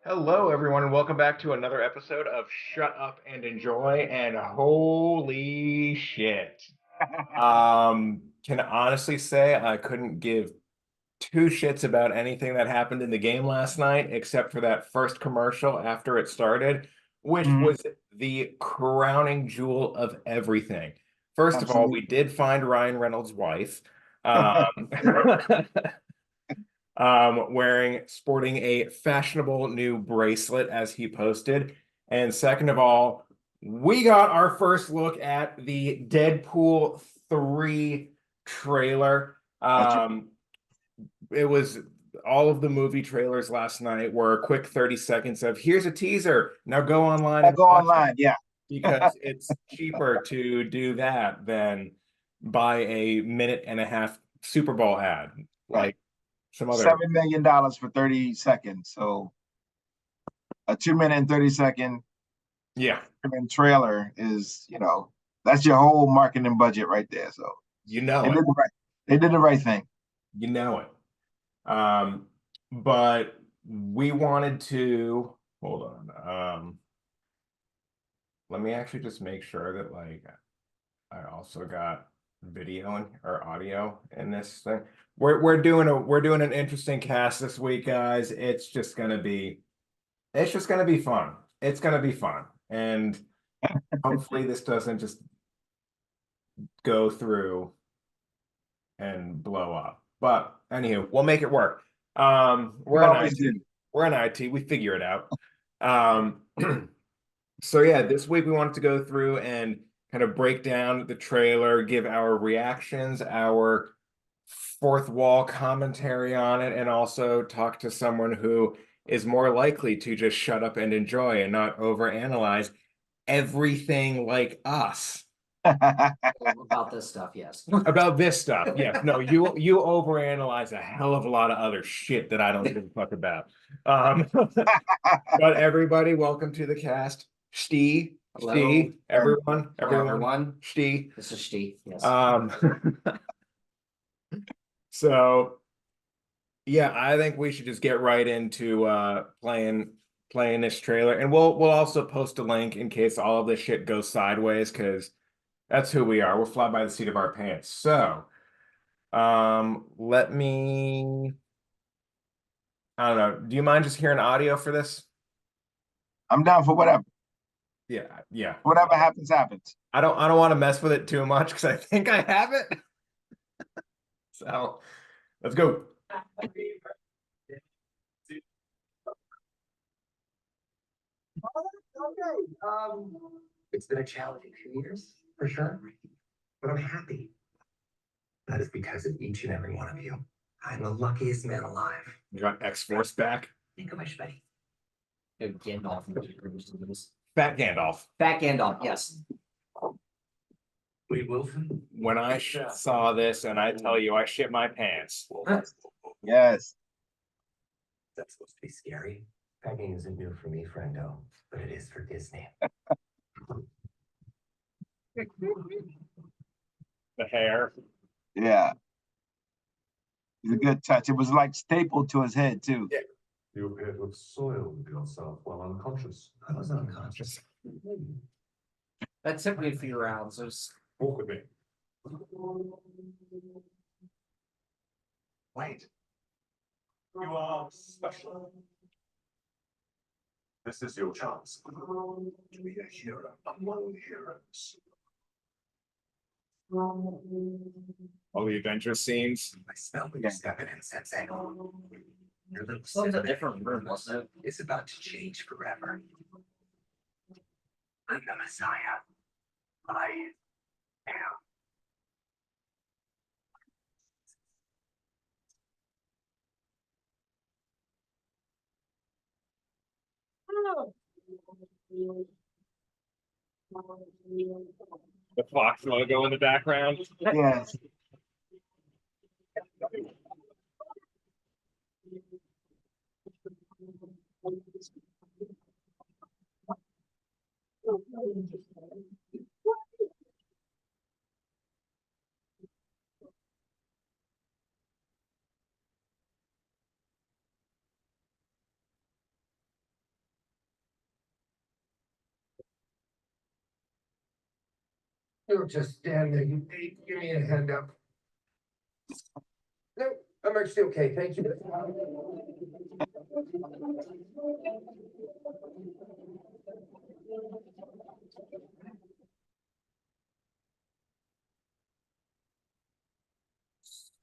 Hello, everyone, and welcome back to another episode of Shut Up and Enjoy. And holy shit. Can honestly say I couldn't give two shits about anything that happened in the game last night, except for that first commercial after it started, which Mhm. was the crowning jewel of everything. First of all, we Absolutely. did find Ryan Reynolds' wife. Um, sporting a fashionable new bracelet as he posted. And second of all, we got our first look at the Deadpool 3 trailer. That's right. It was all of the movie trailers last night were a quick 30 seconds of here's a teaser. Now go online I and go watch it online. Yeah. because it's cheaper to do that than buy a minute and a half Super Bowl ad. Right. Like some other. $7 million for 30 seconds. So a 2 minute and 30-second Yeah, trailer is, that's your whole marketing budget right there. So you they know it. did the right, they did the right thing. You know it. Um, but we wanted to hold on. Let me actually just make sure that like I also got video or audio in this thing. We're doing an interesting cast this week, guys. It's just gonna be fun. It's gonna be fun. And hopefully this doesn't just go through and blow up. But anywho, we'll make it work. We We're in always IT. do. We're in IT. We figure it out. So yeah, this week we wanted to go through and kind of break down the trailer, give our reactions, our fourth wall commentary on it, and also talk to someone who is more likely to just shut up and enjoy and not overanalyze everything like us. About this stuff, yes. About this stuff, yes. No, you overanalyze a hell of a lot of other shit that I don't give a fuck about. But everybody, welcome to the cast. Hello. Everyone, Hello, everyone. Steve. This is Steve. Yes. Um, so yeah, I think we should just get right into playing this trailer, and we'll also post a link in case all of this shit goes sideways, because that's who we are. We're fly by the seat of our pants. So. Let me, I don't know. Do you mind just hearing audio for this? I'm down for whatever. Yeah, yeah. Whatever happens, happens. I don't want to mess with it too much because I think I have it. So let's go. Okay. It's been a challenging few years, for sure, but I'm happy. That is because of each and every one of you. I'm the luckiest man alive. You got X-Force back. Think of everybody. Gandalf. Fat Gandalf. Fat Gandalf, yes. Wade Wilson. When I saw this, and I tell you, I shit my pants. Yes. That's supposed to be scary. Begging isn't new for me, friendo, but it is for Disney. The hair. Yeah. It's a good touch. It was like stapled to his head, too. Yeah. You appear to have soiled yourself while unconscious. I was unconscious. That took me a few rounds. It was Walk with me. Wait. You are special. This is your chance to be a hero among heroes. All the adventure scenes. I smell what you're stepping in, Sensei. Your little Well, it's a sip different room, wasn't it? is about to change forever. I'm the Messiah. I am. The Fox logo in the background. Yes. Don't just stand there. You give me a hand up. No, I'm actually okay. Thank you.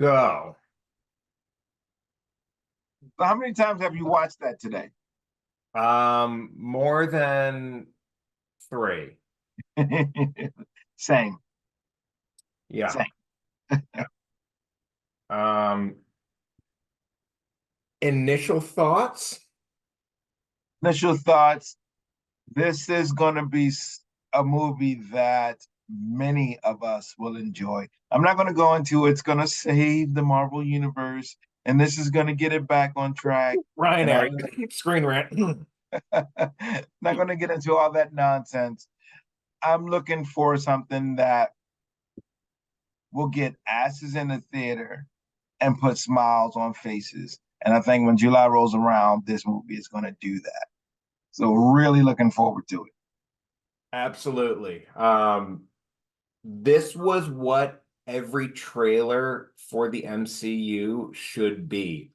So, So how many times have you watched that today? more than 3. Same. Yeah. Same. Um, initial thoughts? Initial thoughts. This is going to be a movie that many of us will enjoy. I'm not going to go into it's going to save the Marvel universe and this is going to get it back on track. Ryan, And Eric, screen rant. not going to get into all that nonsense. I'm looking for something that will get asses in the theater and put smiles on faces. And I think when July rolls around, this movie is going to do that. So really looking forward to it. Absolutely. This was what every trailer for the MCU should be.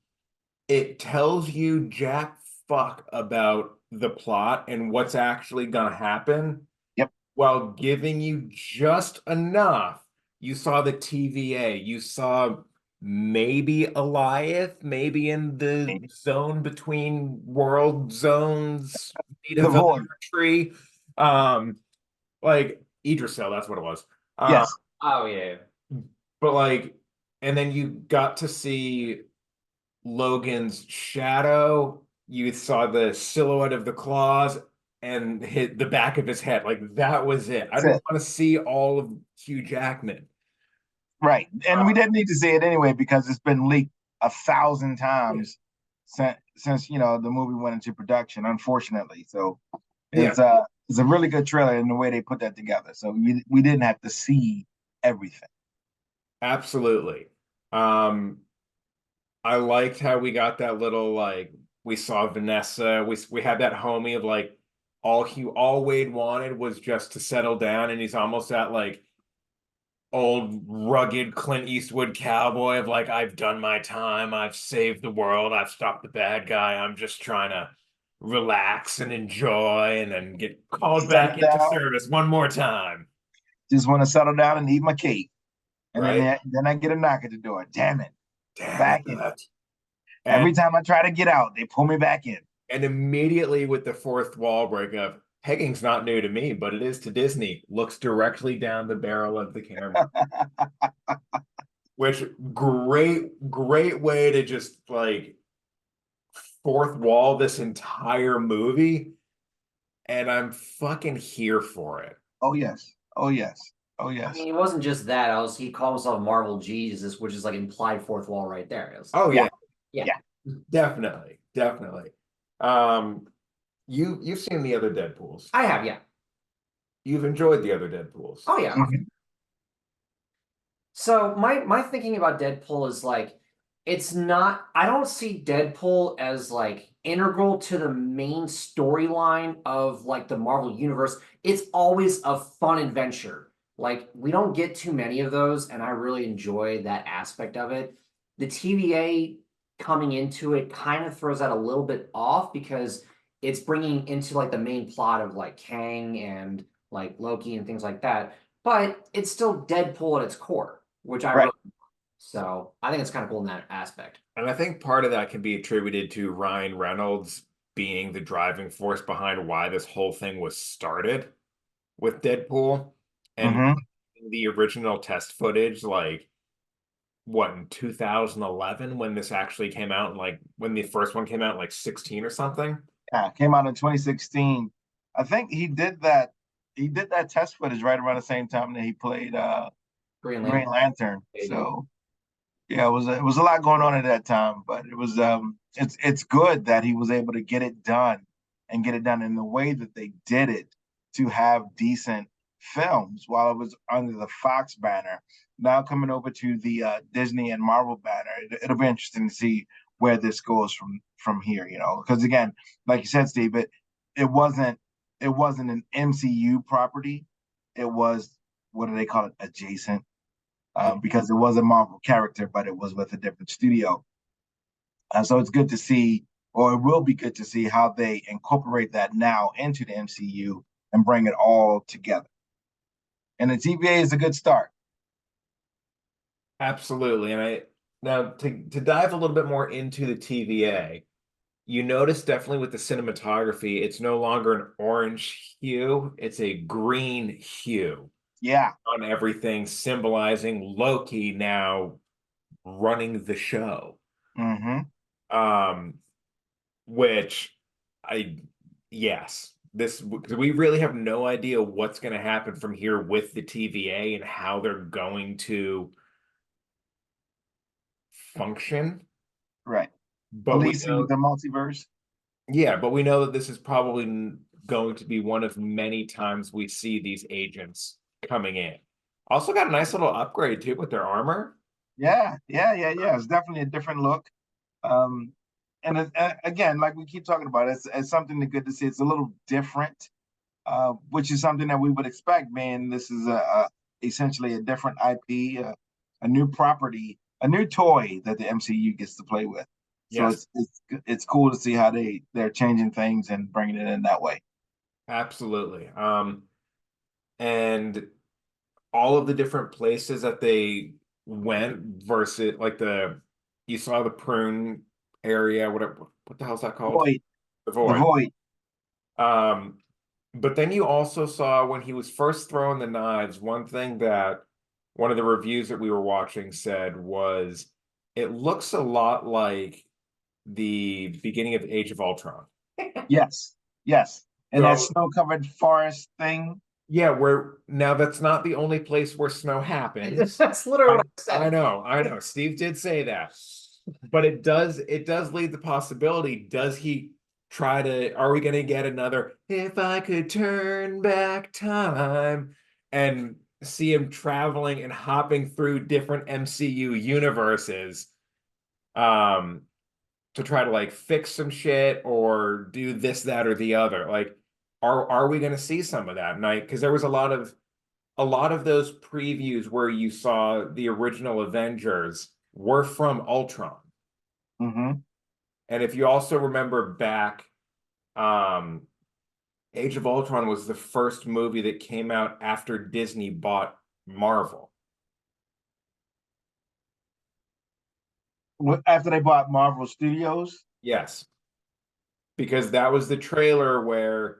It tells you jack fuck about the plot and what's actually gonna happen Yep. while giving you just enough. You saw the TVA, you saw maybe Eliath, maybe in the zone between world zones, The void. tree. Like Idrisil, that's what it was. Yes. Oh yeah. But like, and then you got to see Logan's shadow. You saw the silhouette of the claws and hit the back of his head. Like that was it. I That's didn't it. want to see all of Hugh Jackman. Right. And we didn't need to see it anyway because it's been leaked 1,000 times since the movie went into production, unfortunately. So Yeah, it's a really good trailer in the way they put that together. So we didn't have to see everything. absolutely. I liked how we got that little like we saw Vanessa. We had that homie of like all Wade wanted was just to settle down, and he's almost at like old rugged Clint Eastwood cowboy of like, I've done my time, I've saved the world, I've stopped the bad guy, I'm just trying to relax and enjoy and then get called back Settle into down. service one more time. Just want to settle down and eat my cake. And Right? then I get a knock at the door. Damn it. Damn Back it. in. Every time I try to get out, they pull me back in. And immediately with the fourth wall break of pegging's not new to me, but it is to Disney, looks directly down the barrel of the camera. Which great way to just like fourth wall this entire movie. And I'm fucking here for it. Oh yes. Oh yes. Oh I yes. mean, it wasn't just that. He called himself Marvel Jesus, which is like implied fourth wall right there. It was Oh like, yeah. yeah. Definitely. You've seen the other Deadpools. I have, yeah. You've enjoyed the other Deadpools. Oh yeah. Mhm. So my thinking about Deadpool is like it's not I don't see Deadpool as like integral to the main storyline of like the Marvel universe. It's always a fun adventure. Like we don't get too many of those and I really enjoy that aspect of it. The TVA coming into it kind of throws that a little bit off because it's bringing into like the main plot of like Kang and like Loki and things like that, but it's still Deadpool at its core, which I Right. really so I think it's kind of cool in that aspect. And I think part of that can be attributed to Ryan Reynolds being the driving force behind why this whole thing was started with Deadpool and Mhm. the original test footage, like what in 2011 when this actually came out, like when the first one came out, like 16 or something. Yeah, came out in 2016. I think he did that. He did that test footage right around the same time that he played Green Green Lantern. Lantern. So yeah, it was a lot going on at that time, but it's good that he was able to get it done and get it done in the way that they did it to have decent films while it was under the Fox banner. Now coming over to the Disney and Marvel banner, it'll be interesting to see where this goes from here. Because again, like you said, Steve, it wasn't an MCU property. It was what do they call it, adjacent, because it was a Marvel character, but it was with a different studio. So it's good to see, or it will be good to see how they incorporate that now into the MCU and bring it all together. And the TVA is a good start. Absolutely. And now to dive a little bit more into the TVA, you notice definitely with the cinematography, it's no longer an orange hue, it's a green hue Yeah. on everything, symbolizing Loki now running the show. Mm-hmm. Which yes, this, because we really have no idea what's going to happen from here with the TVA and how they're going to function. Right. But we Policing know, the multiverse. yeah, but we know that this is probably going to be one of many times we see these agents coming in. Also got a nice little upgrade too with their armor. Yeah. It's definitely a different look. Um, and again, like we keep talking about, it's something good to see. It's a little different, which is something that we would expect. Man, this is essentially a different IP, a new property, a new toy that the MCU gets to play with. So Yes, it's cool to see how they're changing things and bringing it in that way. absolutely. And all of the different places that they went versus like you saw the prune area, what the hell's that called? Void, The the void. void. Um, but then you also saw when he was first throwing the knives, one thing that one of the reviews that we were watching said was it looks a lot like the beginning of Age of Ultron. Yes, yes. And that So snow-covered forest thing. yeah, where now that's not the only place where snow happens. That's literally what I said. I know. Steve did say that. But it does lead the possibility. Does he try to, are we gonna get another if I could turn back time and see him traveling and hopping through different MCU universes um to try to like fix some shit or do this, that, or the other? Like, are we gonna see some of that night? Because there was a lot of those previews where you saw the original Avengers were from Ultron. Mm-hmm. And if you also remember back, um, Age of Ultron was the first movie that came out after Disney bought Marvel. After they bought Marvel Studios. Yes. Because that was the trailer where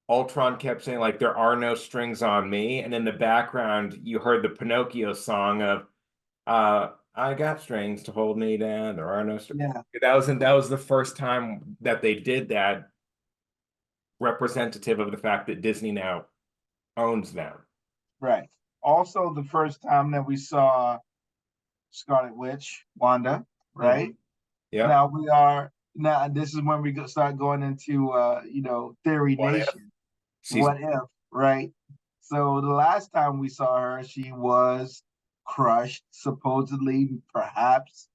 Ultron kept saying, like, there are no strings on me. And in the background, you heard the Pinocchio song of I got strings to hold me down. There are no strings. Yeah. That was the first time that they did that, representative of the fact that Disney now owns them. Right. Also, the first time that we saw Scarlet Witch, Wanda, right? Yeah. Now this is when we start going into Theory What if? Nation. She's What if, right? So the last time we saw her, she was crushed, supposedly, perhaps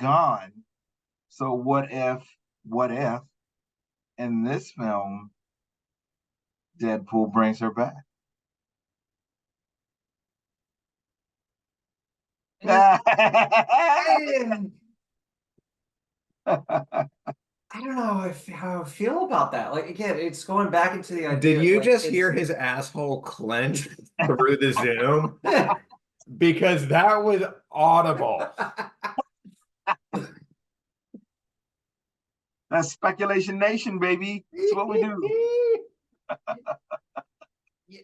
gone. So what if in this film, Deadpool brings her back? I don't know how I feel about that. Like again, it's going back into the idea. Did you like, just it's- hear his asshole clench through the Zoom? Because that was audible. That's Speculation Nation, baby. That's what we do.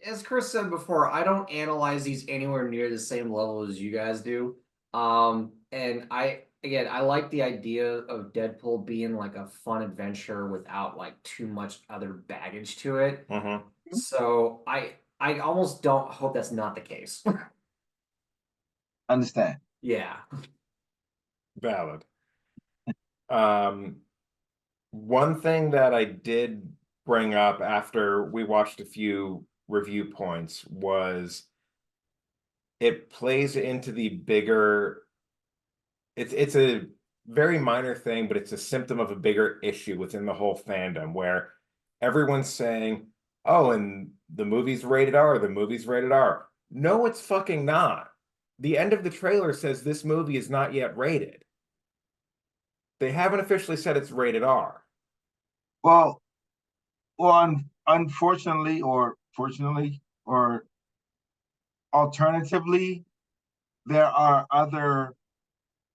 As Chris said before, I don't analyze these anywhere near the same level as you guys do. And I like the idea of Deadpool being like a fun adventure without like too much other baggage to it. So I almost don't hope that's not the case. Understand. Yeah. Valid. One thing that I did bring up after we watched a few review points was it plays into the bigger, it's a very minor thing, but it's a symptom of a bigger issue within the whole fandom where everyone's saying, oh, and the movie's rated R, the movie's rated R. No, it's fucking not. The end of the trailer says this movie is not yet rated. They haven't officially said it's rated R. Well, unfortunately, or fortunately, or alternatively, there are other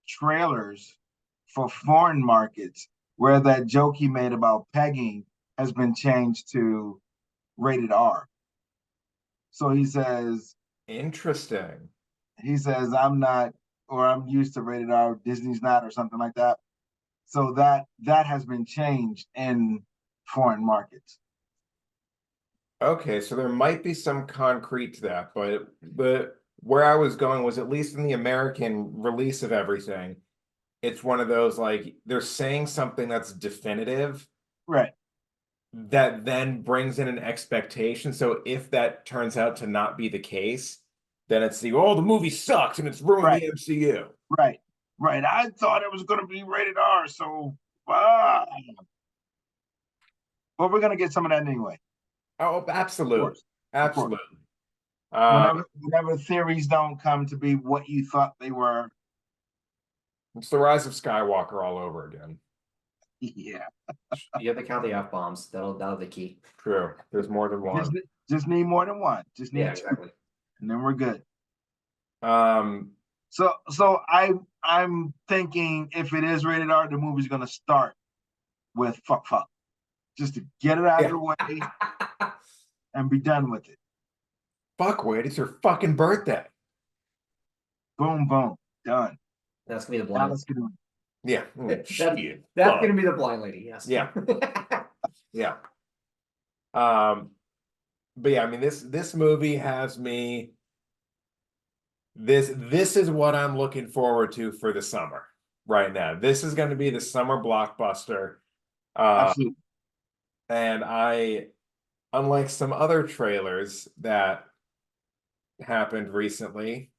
trailers for foreign markets where that joke he made about pegging has been changed to rated R. So Interesting. he says I'm not, or I'm used to rated R, Disney's not, or something like that. So that has been changed in foreign markets. Okay, so there might be some concrete to that, but where I was going was, at least in the American release of everything, it's one of those, like, they're saying something that's definitive Right. that then brings in an expectation. So if that turns out to not be the case, then it's the movie sucks and it's ruined Right. the MCU. Right. Right. I thought it was going to be rated R, so but we're going to get some of that anyway. Oh, Of absolutely. course. Of course. Absolutely. Um, Whenever theories don't come to be what you thought they were, it's the rise of Skywalker all over again. yeah. You have to count the F-bombs. That'll be the key. True. There's more than one. Just need more than one. Just need Yeah, two, exactly. and then we're good. Um, So I'm thinking if it is rated R, the movie's gonna start with fuck, just to get it out of the way and be done with it. fuck, wait, it's your fucking birthday. Boom, boom, done. That's gonna be the blind. Dallas can Yeah. That's Shit. that's Fuck. gonna be the blind lady. Yes. Yeah. Yeah. But yeah, I mean, this movie has me. This is what I'm looking forward to for the summer right now. This is going to be the summer blockbuster. absolutely. And unlike some other trailers that happened recently,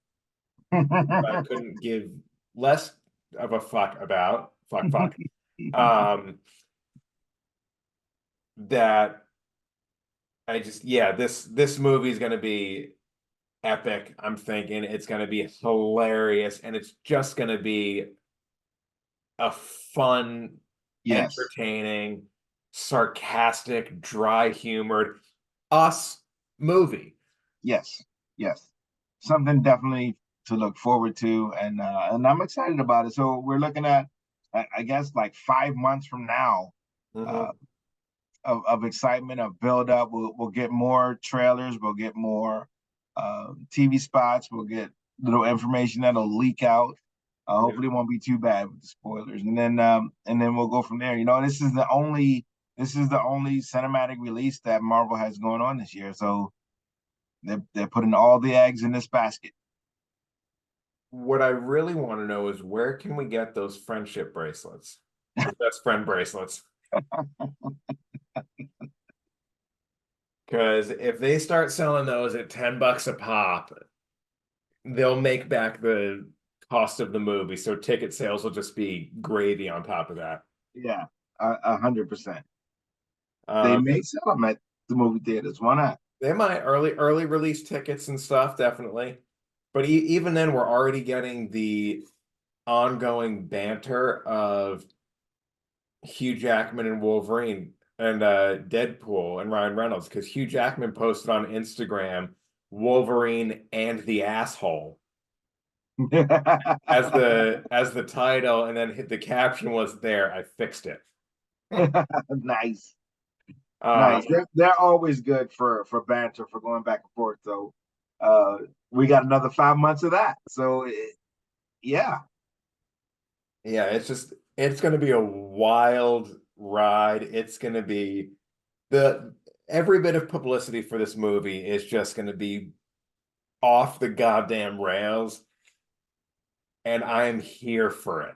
I couldn't give less of a fuck about. Fuck. That I just, yeah, this movie is going to be epic. I'm thinking it's going to be hilarious, and it's just going to be a fun, Yes, entertaining, sarcastic, dry humored us movie. yes, yes. Something definitely to look forward to, and I'm excited about it. So we're looking at, I guess, like 5 months from now. Mhm. Of excitement, of build up. We'll get more trailers. We'll get more TV spots. We'll get little information that'll leak out. Hopefully, it won't be too bad with the spoilers, and then we'll go from there. You know, this is the only cinematic release that Marvel has going on this year. So they're putting all the eggs in this basket. What I really want to know is, where can we get those friendship bracelets? The best friend bracelets. Because if they start selling those at $10 a pop, they'll make back the cost of the movie. So ticket sales will just be gravy on top of that. Yeah, 100%. They Um, may sell them at the movie theaters. Why not? they might early release tickets and stuff, definitely. But even then, we're already getting the ongoing banter of Hugh Jackman and Wolverine and Deadpool and Ryan Reynolds, because Hugh Jackman posted on Instagram Wolverine and the asshole as the title, and then the caption was, "There, I fixed it." Nice. Um, Nice. They're always good for banter, for going back and forth. So we got another 5 months of that. So yeah. yeah, it's going to be a wild ride. It's going to be every bit of publicity for this movie is just going to be off the goddamn rails, and I am here for it.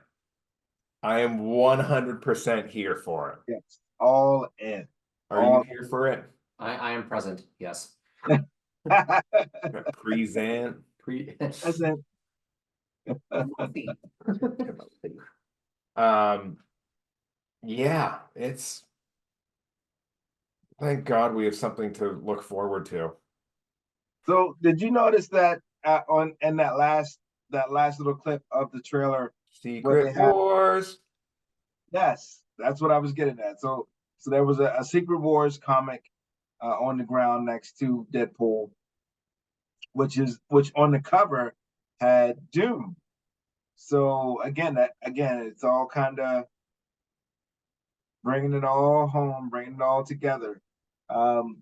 I am 100% here for it. Yes. All in. Are you here for it? I am present. Yes. Present. That's it. Yeah, thank God we have something to look forward to. So did you notice that on in that last little clip of the trailer where they Secret had Wars. yes, that's what I was getting at. So there was a Secret Wars comic on the ground next to Deadpool, which on the cover had Doom. So again, it's all kind of bringing it all home, bringing it all together. Um,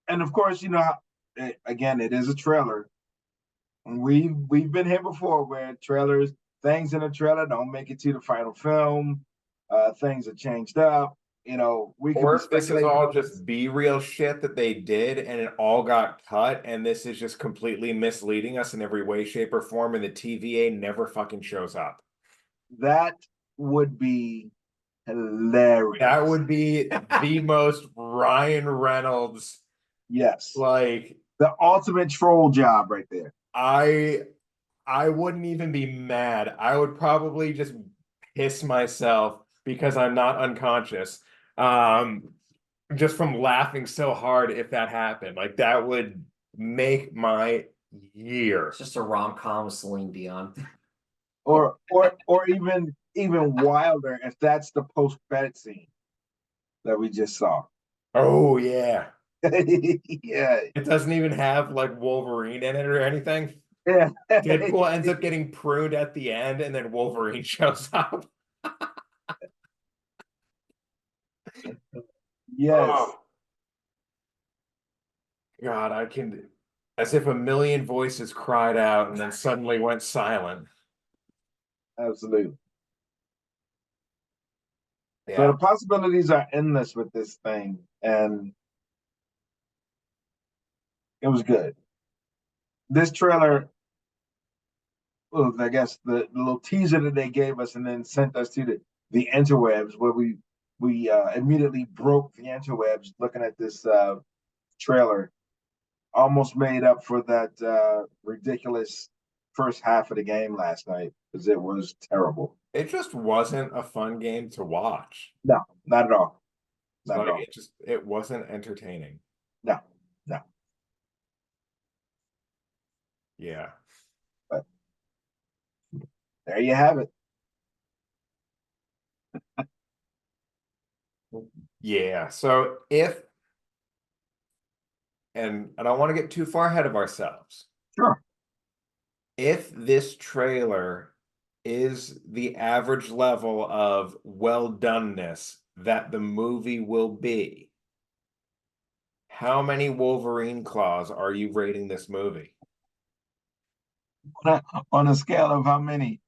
and of course, again, it is a trailer. We've been here before where things in a trailer don't make it to the final film. Things are changed up. We could Or be if this is speculating all on this. just be real shit that they did and it all got cut, and this is just completely misleading us in every way, shape, or form, and the TVA never fucking shows up. That would be hilarious. That would be the most Ryan Reynolds, yes, like the ultimate troll job right there. I wouldn't even be mad. I would probably just piss myself because I'm not unconscious. Just from laughing so hard if that happened. Like that would make my year. It's just a rom-com with Celine Dion. Or even wilder if that's the post-credit scene that we just saw. Oh yeah. Yeah. It doesn't even have like Wolverine in it or anything. Yeah. Deadpool ends up getting pruned at the end and then Wolverine shows up. Yes. Oh, God, I can, as if a million voices cried out and then suddenly went silent. Absolutely. So Yeah. the possibilities are endless with this thing, and it was good. This trailer, well, I guess the little teaser that they gave us and then sent us to the interwebs where we immediately broke the interwebs looking at this trailer, almost made up for that ridiculous first half of the game last night because it was terrible. It just wasn't a fun game to watch. No, not at all. Not Like at all. it wasn't entertaining. No, no. Yeah. But there you have it. Yeah. So and I don't want to get too far ahead of ourselves. Sure. If this trailer is the average level of well doneness that the movie will be, how many Wolverine claws are you rating this movie? On a scale of how many?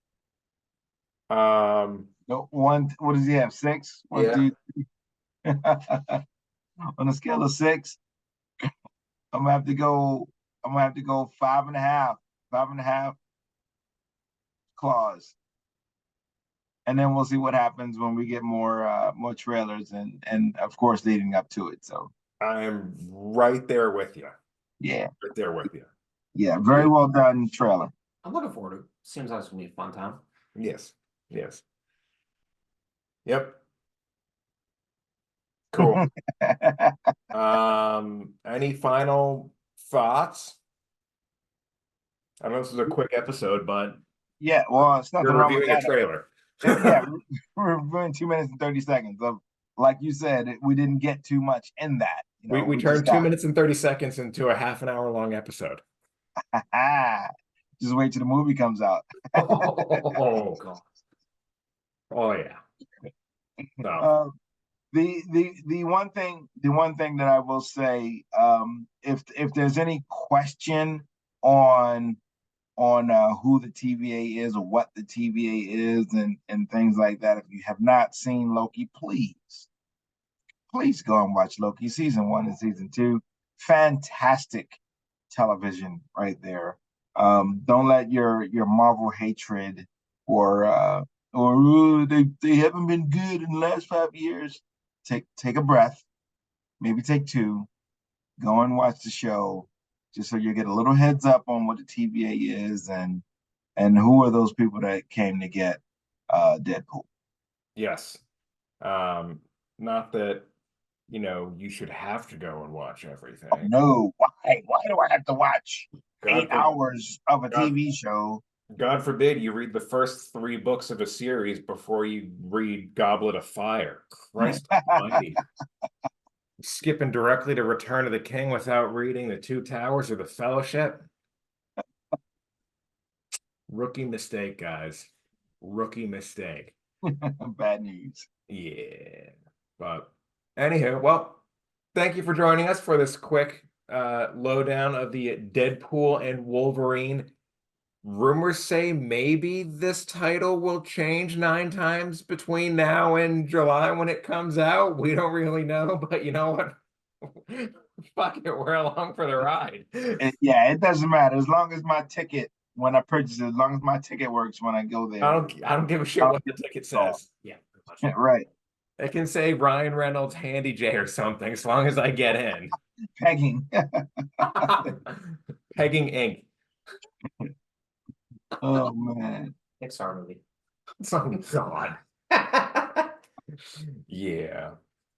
Um, No, one. What does he have? Six. One, yeah. two, three. On a scale of six, I'm gonna have to go. I'm gonna have to go 5.5. 5.5 claws, and then we'll see what happens when we get more trailers and of course leading up to it. So I'm right there with you. yeah, Right there with you. yeah, very well done trailer. I'm looking forward to it. Seems like it's gonna be a fun time. Yes. Yes. Yep. Cool. Any final thoughts? I know this is a quick episode, but Yeah, well, it's nothing you're wrong with reviewing a that. trailer. Yeah, we're reviewing 2 minutes and 30 seconds of, like you said, we didn't get too much in that. We We turned just 2 got minutes and 30 seconds into a half an hour long episode. just wait till the movie comes out. Oh god. Oh yeah. No. The one thing that I will say, if there's any question on who the TVA is or what the TVA is and things like that, if you have not seen Loki, please go and watch Loki season 1 and season 2. Fantastic television right there. Don't let your Marvel hatred or they haven't been good in the last 5 years. Take a breath, maybe take two, go and watch the show, just so you get a little heads up on what the TVA is and who are those people that came to get Deadpool. Yes. Not that you know, you should have to go and watch everything. No, why? Why do I have to watch God 8 for- hours of a God- TV show? God forbid you read the first 3 books of a series before you read Goblet of Fire. Christ almighty. Skipping directly to Return of the King without reading The Two Towers or The Fellowship. Rookie mistake, guys. Rookie mistake. Bad news. Yeah. But anywho, well, thank you for joining us for this quick lowdown of the Deadpool and Wolverine. Rumors say maybe this title will change 9 times between now and July when it comes out. We don't really know, but you know what? Fuck it, we're along for the ride. Yeah, it doesn't matter as long as my ticket when I purchase it, as long as my ticket works when I go there. I don't give a shit what the ticket says. Yeah, pretty Yeah, much. right. It can say Ryan Reynolds Handy J or something, as long as I get in. Pegging. Pegging Inc. Oh man. Pixar movie. Oh God. Yeah.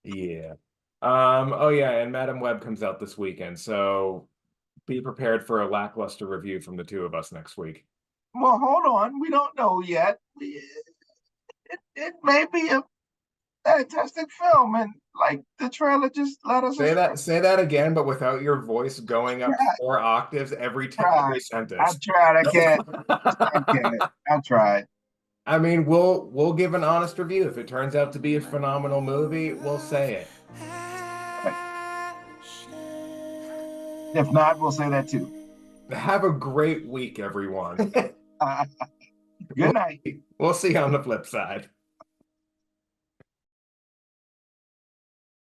Yeah. Oh yeah, and Madam Web comes out this weekend, so be prepared for a lackluster review from the two of us next week. Well, hold on. We don't know yet. It may be a fantastic film, and like the trailer just let us Say that again, but without your voice going up Right. 4 octaves every Right. sentence. I tried. I can't. I can't. I tried. I mean, we'll give an honest review. If it turns out to be a phenomenal movie, we'll say it. If not, we'll say that too. Have a great week, everyone. Good night. We'll see you on the flip side.